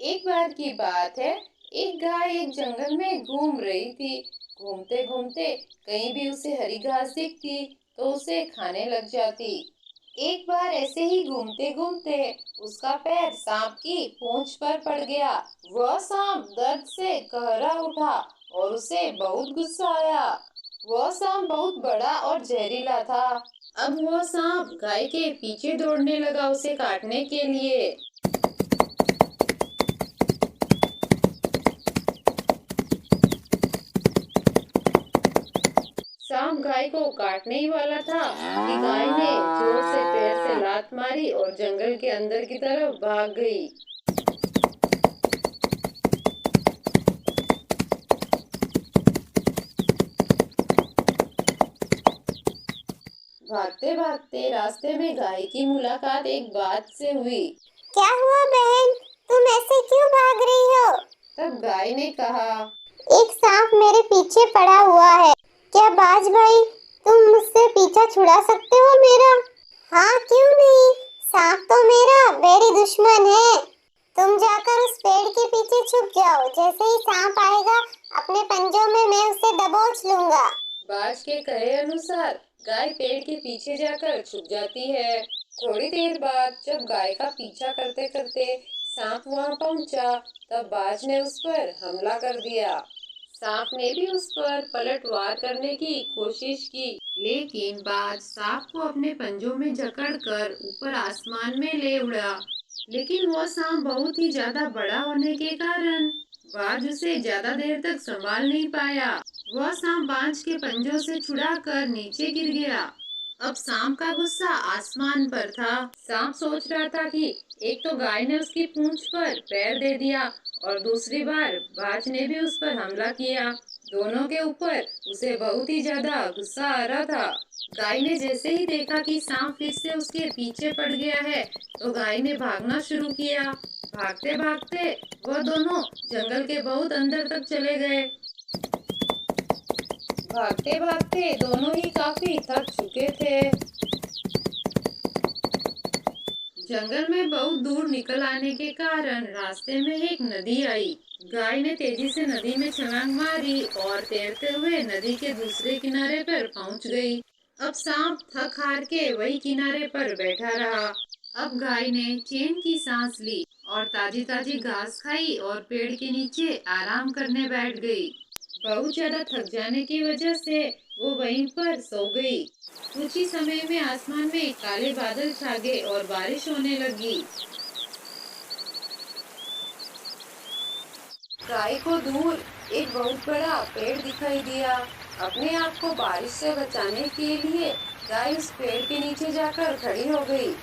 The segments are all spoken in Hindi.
एक बार की बात है। एक गाय एक जंगल में घूम रही थी। घूमते घूमते कहीं भी उसे हरी घास दिखती तो उसे खाने लग जाती। एक बार ऐसे ही घूमते घूमते उसका पैर सांप की पूंछ पर पड़ गया। वह सांप दर्द से कहरा उठा और उसे बहुत गुस्सा आया। वह सांप बहुत बड़ा और जहरीला था। अब वह सांप गाय के पीछे दौड़ने लगा उसे काटने के लिए। सांप गाय को काटने ही वाला था कि गाय ने जोर से पैर से लात मारी और जंगल के अंदर की तरफ भाग गई। भागते भागते रास्ते में गाय की मुलाकात एक बात से हुई। क्या हुआ बहन, तुम ऐसे क्यों भाग रही हो? तब गाय ने कहा, एक सांप मेरे पीछे पड़ा हुआ है। क्या बाज भाई, तुम मुझसे पीछा छुड़ा सकते हो मेरा? हाँ क्यों नहीं, सांप तो मेरा वैरी दुश्मन है। तुम जाकर उस पेड़ के पीछे छुप जाओ, जैसे ही सांप आएगा अपने पंजों में मैं उसे दबोच लूंगा। बाज के कहे अनुसार गाय पेड़ के पीछे जाकर छुप जाती है। थोड़ी देर बाद जब गाय का पीछा करते करते सांप वहां पहुंचा, तब बाज ने उस पर हमला कर दिया। सांप ने भी उस पर पलटवार करने की कोशिश की, लेकिन बाज सांप को अपने पंजों में जकड़कर ऊपर आसमान में ले उड़ा। लेकिन वो सांप बहुत ही ज्यादा बड़ा होने के कारण बाज उसे ज्यादा देर तक संभाल नहीं पाया। वह सांप बाज के पंजों से छुड़ाकर नीचे गिर गया। अब सांप का गुस्सा आसमान पर था। सांप सोच रहा था कि एक तो गाय ने उसकी पूंछ पर पैर दे दिया और दूसरी बार बाज ने भी उस पर हमला किया। दोनों के ऊपर उसे बहुत ही ज्यादा गुस्सा आ रहा था। गाय ने जैसे ही देखा कि सांप फिर से उसके पीछे पड़ गया है, तो गाय ने भागना शुरू किया। भागते भागते वह दोनों जंगल के बहुत अंदर तक चले गए। भागते भागते दोनों ही काफी थक चुके थे। जंगल में बहुत दूर निकल आने के कारण रास्ते में एक नदी आई। गाय ने तेजी से नदी में छलांग मारी और तैरते हुए नदी के दूसरे किनारे पर पहुंच गई। अब सांप थक हार के वही किनारे पर बैठा रहा। अब गाय ने चैन की सांस ली और ताजी ताजी घास खाई और पेड़ के नीचे आराम करने बैठ गई। बहुत ज्यादा थक जाने की वजह से वो वहीं पर सो गई। कुछ ही समय में आसमान में काले बादल छा गए और बारिश होने लगी। गाय को दूर एक बहुत बड़ा पेड़ दिखाई दिया। अपने आप को बारिश से बचाने के लिए गाय उस पेड़ के नीचे जाकर खड़ी हो गई।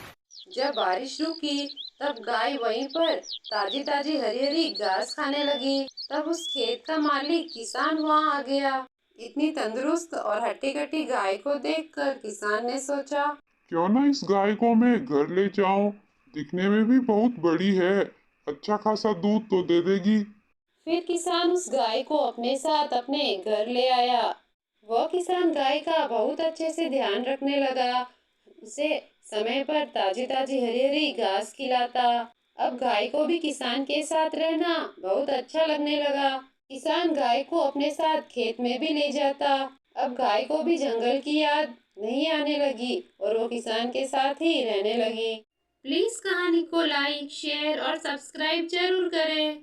जब बारिश रुकी, तब गाय वहीं पर ताजी ताजी हरी हरी घास खाने लगी। तब उस खेत का मालिक किसान वहाँ आ गया। इतनी तंदुरुस्त और हट्टी कट्टी गाय को देखकर किसान ने सोचा, क्यों ना इस गाय को मैं घर ले जाऊं, दिखने में भी बहुत बड़ी है, अच्छा खासा दूध तो दे देगी। फिर किसान उस गाय को अपने साथ अपने घर ले आया। वह किसान गाय का बहुत अच्छे से ध्यान रखने लगा। उसे समय पर ताजी ताजी हरी हरी घास खिलाता। अब गाय को भी किसान के साथ रहना बहुत अच्छा लगने लगा। किसान गाय को अपने साथ खेत में भी ले जाता। अब गाय को भी जंगल की याद नहीं आने लगी और वो किसान के साथ ही रहने लगी। प्लीज कहानी को लाइक, शेयर और सब्सक्राइब जरूर करें।